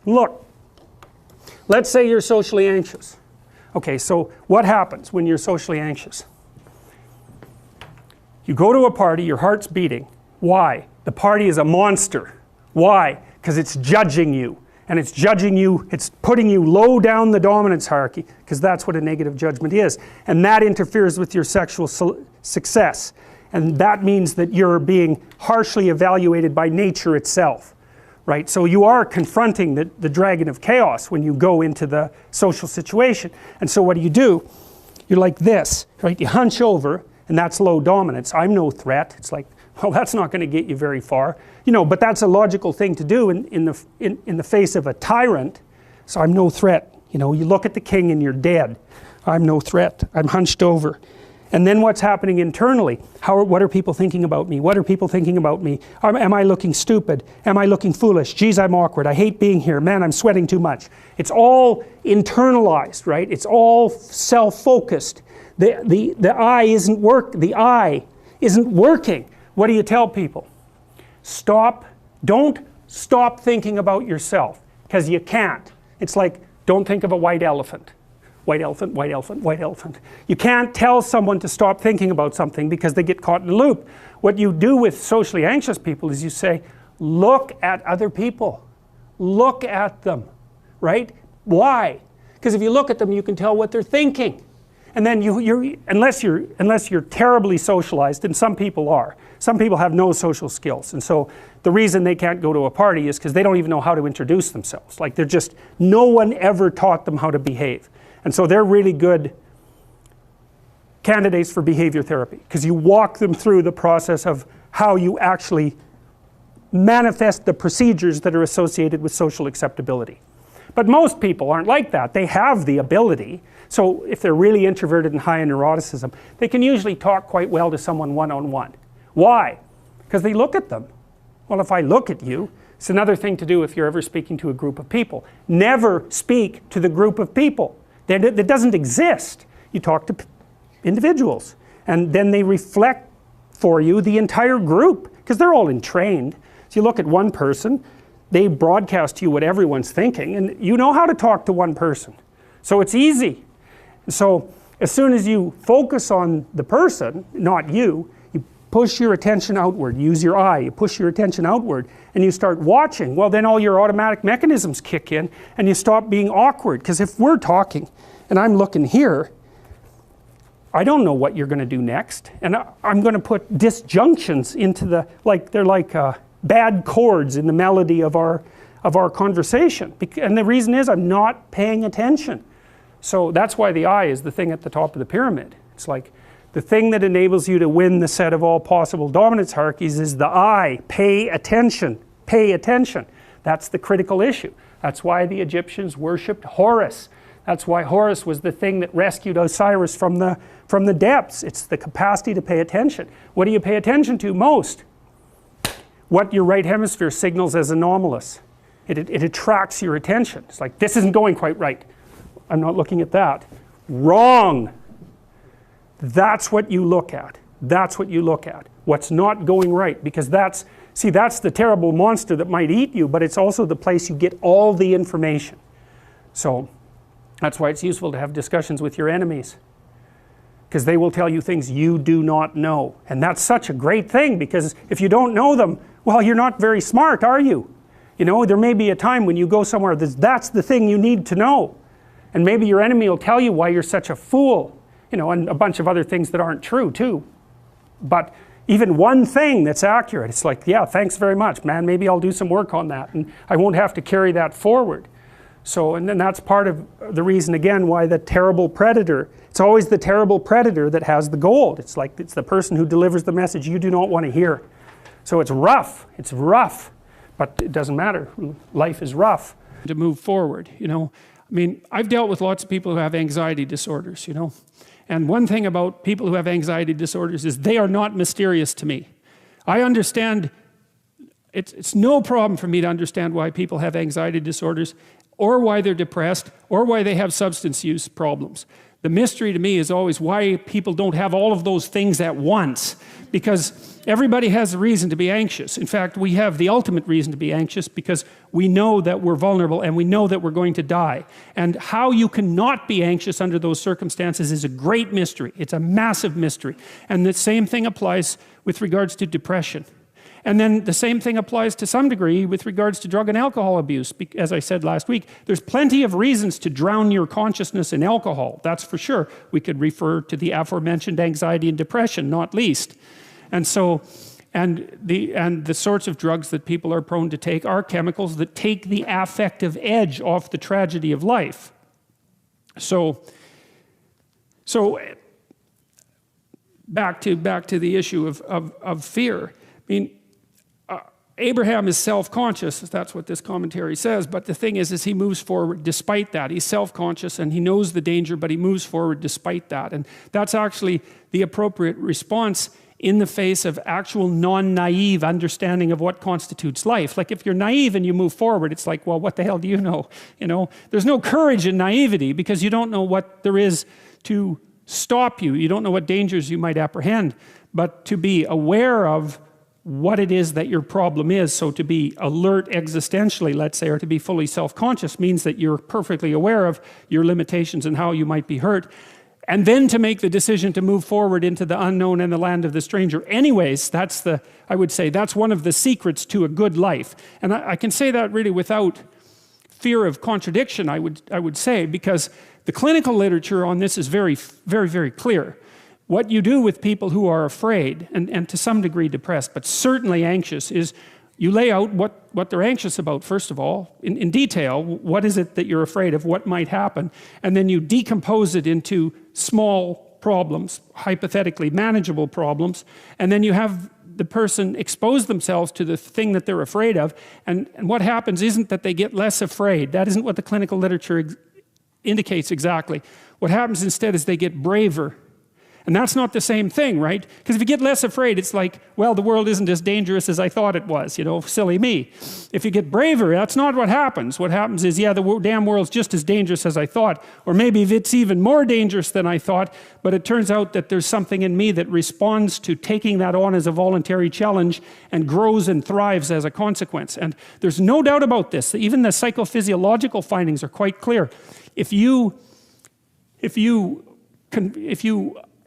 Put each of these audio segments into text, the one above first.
Look, let's say you're socially anxious. Okay, so what happens when you're socially anxious? You go to a party, your heart's beating. Why? The party is a monster. Why? Because it's judging you. And it's judging you, it's putting you low down the dominance hierarchy, because that's what a negative judgment is. And that interferes with your sexual success. And that means that you're being harshly evaluated by nature itself. Right? So you are confronting the dragon of chaos when you go into the social situation. And so what do? You're like this, right? You hunch over, and that's low dominance. I'm no threat. It's like, well, that's not going to get you very far. You know, but that's a logical thing to do in the face of a tyrant. So I'm no threat. You know, you look at the king and you're dead. I'm no threat. I'm hunched over. And then what's happening internally? What are people thinking about me? What are people thinking about me? Am I looking stupid? Am I looking foolish? Geez, I'm awkward. I hate being here. Man, I'm sweating too much. It's all internalized, right? It's all self-focused. The eye isn't working. What do you tell people? Don't stop thinking about yourself, because you can't. It's like, don't think of a white elephant. White elephant, white elephant, white elephant. You can't tell someone to stop thinking about something because they get caught in a loop. What you do with socially anxious people is you say, look at other people. Look at them, right? Why? Because if you look at them, you can tell what they're thinking. And then unless you're terribly socialized, and some people are. Some people have no social skills, and so the reason they can't go to a party is because they don't even know how to introduce themselves. Like no one ever taught them how to behave. And so they're really good candidates for behavior therapy, because you walk them through the process of how you actually manifest the procedures that are associated with social acceptability. But most people aren't like that. They have the ability. So if they're really introverted and high in neuroticism, they can usually talk quite well to someone one-on-one. Why? Because they look at them. Well, if I look at you, it's another thing to do if you're ever speaking to a group of people. Never speak to the group of people. That doesn't exist. You talk to individuals, and then they reflect for you the entire group, because they're all entrained. So you look at one person, they broadcast to you what everyone's thinking, and you know how to talk to one person. So it's easy. So as soon as you focus on the person, not you, you push your attention outward, use your eye, you push your attention outward, and you start watching. Well, then all your automatic mechanisms kick in, and you stop being awkward. Because if we're talking, and I'm looking here, I don't know what you're going to do next, and I'm going to put disjunctions into they're like bad chords in the melody of our conversation. And the reason is I'm not paying attention. So that's why the eye is the thing at the top of the pyramid. It's like the thing that enables you to win the set of all possible dominance hierarchies is the eye. Pay attention. Pay attention. That's the critical issue. That's why the Egyptians worshipped Horus. That's why Horus was the thing that rescued Osiris from the depths. It's the capacity to pay attention. What do you pay attention to most? What your right hemisphere signals as anomalous. It attracts your attention. It's like, this isn't going quite right. I'm not looking at that. Wrong. That's what you look at. That's what you look at. What's not going right. Because that's the terrible monster that might eat you, but it's also the place you get all the information. So that's why it's useful to have discussions with your enemies, because they will tell you things you do not know. And that's such a great thing, because if you don't know them, well, you're not very smart, are you? You know, there may be a time when you go somewhere that's the thing you need to know. And maybe your enemy will tell you why you're such a fool, you know, and a bunch of other things that aren't true too. But even one thing that's accurate, it's like, yeah, thanks very much, man, maybe I'll do some work on that, and I won't have to carry that forward. So, and then that's part of the reason, again, why the terrible predator, it's always the terrible predator that has the gold. It's like, it's the person who delivers the message you do not want to hear. So it's rough, but it doesn't matter. Life is rough. To move forward, you know. I mean, I've dealt with lots of people who have anxiety disorders, you know. And one thing about people who have anxiety disorders is they are not mysterious to me. I understand, it's no problem for me to understand why people have anxiety disorders. or why they're depressed, or why they have substance use problems. The mystery to me is always why people don't have all of those things at once, because everybody has a reason to be anxious. In fact, we have the ultimate reason to be anxious because we know that we're vulnerable and we know that we're going to die. And how you cannot be anxious under those circumstances is a great mystery. It's a massive mystery. And the same thing applies with regards to depression. And then the same thing applies to some degree with regards to drug and alcohol abuse. As I said last week, there's plenty of reasons to drown your consciousness in alcohol. That's for sure. We could refer to the aforementioned anxiety and depression, not least. And so, and the sorts of drugs that people are prone to take are chemicals that take the affective edge off the tragedy of life. So back to the issue of fear. I mean, Abraham is self-conscious, that's what this commentary says, but the thing is he moves forward despite that. He's self-conscious and he knows the danger, but he moves forward despite that. And that's actually the appropriate response in the face of actual non-naive understanding of what constitutes life. Like if you're naive and you move forward, it's like, well, what the hell do you know? You know, there's no courage in naivety because you don't know what there is to stop you. You don't know what dangers you might apprehend. But to be aware of what it is that your problem is, so to be alert existentially, let's say, or to be fully self-conscious means that you're perfectly aware of your limitations and how you might be hurt. And then to make the decision to move forward into the unknown and the land of the stranger. Anyways, I would say, that's one of the secrets to a good life. And I can say that really without fear of contradiction, I would say, because the clinical literature on this is very, very, very clear. What you do with people who are afraid, and to some degree depressed, but certainly anxious, is you lay out what they're anxious about, first of all, in detail. What is it that you're afraid of? What might happen? And then you decompose it into small problems, hypothetically manageable problems, and then you have the person expose themselves to the thing that they're afraid of, and what happens isn't that they get less afraid. That isn't what the clinical literature indicates exactly. What happens instead is they get braver. And that's not the same thing, right? Because if you get less afraid, it's like, well, the world isn't as dangerous as I thought it was, you know, silly me. If you get braver, that's not what happens. What happens is, yeah, the damn world's just as dangerous as I thought, or maybe it's even more dangerous than I thought, but it turns out that there's something in me that responds to taking that on as a voluntary challenge and grows and thrives as a consequence. And there's no doubt about this. Even the psychophysiological findings are quite clear. If you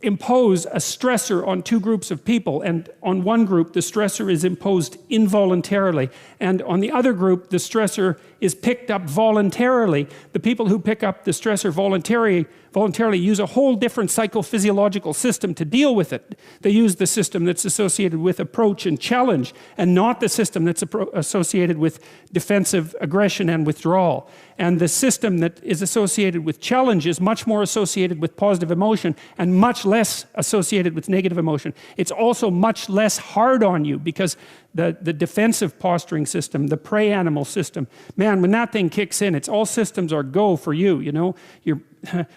impose a stressor on two groups of people, and on one group the stressor is imposed involuntarily, and on the other group the stressor is picked up voluntarily, the people who pick up the stressor voluntarily use a whole different psychophysiological system to deal with it. They use the system that's associated with approach and challenge, and not the system that's associated with defensive aggression and withdrawal. And the system that is associated with challenge is much more associated with positive emotion and much less associated with negative emotion. It's also much less hard on you because the defensive posturing system, the prey animal system, man, when that thing kicks in, it's all systems are go for you, you know.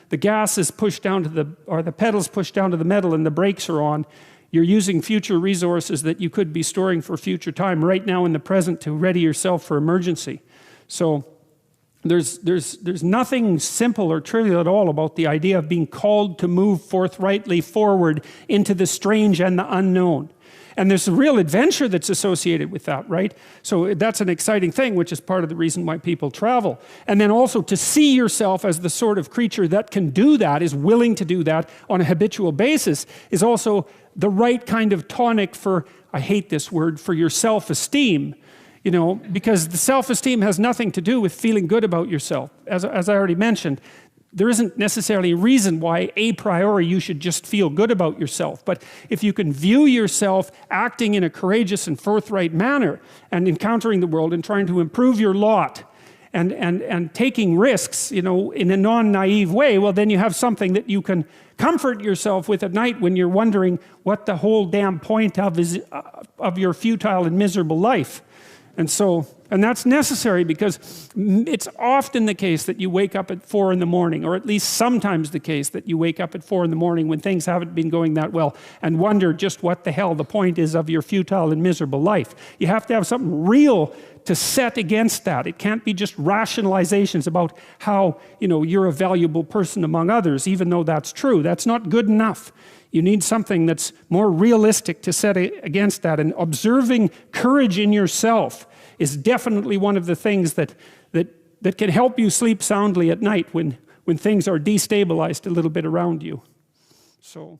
The gas is pushed down to or the pedals pushed down to the metal and the brakes are on. You're using future resources that you could be storing for future time right now in the present to ready yourself for emergency. So there's nothing simple or trivial at all about the idea of being called to move forthrightly forward into the strange and the unknown. And there's a real adventure that's associated with that, right? So that's an exciting thing, which is part of the reason why people travel. And then also to see yourself as the sort of creature that can do that, is willing to do that on a habitual basis, is also the right kind of tonic for, I hate this word, for your self-esteem. You know, because the self-esteem has nothing to do with feeling good about yourself. As I already mentioned, there isn't necessarily a reason why a priori you should just feel good about yourself. But if you can view yourself acting in a courageous and forthright manner and encountering the world and trying to improve your lot and taking risks, you know, in a non-naive way, well, then you have something that you can comfort yourself with at night when you're wondering what the whole damn point of is of your futile and miserable life. And so And that's necessary because it's often the case that you wake up at 4 in the morning, or at least sometimes the case that you wake up at 4 in the morning when things haven't been going that well and wonder just what the hell the point is of your futile and miserable life. You have to have something real to set against that. It can't be just rationalizations about how, you know, you're a valuable person among others, even though that's true. That's not good enough. You need something that's more realistic to set against that. And observing courage in yourself is definitely one of the things that can help you sleep soundly at night when things are destabilized a little bit around you. So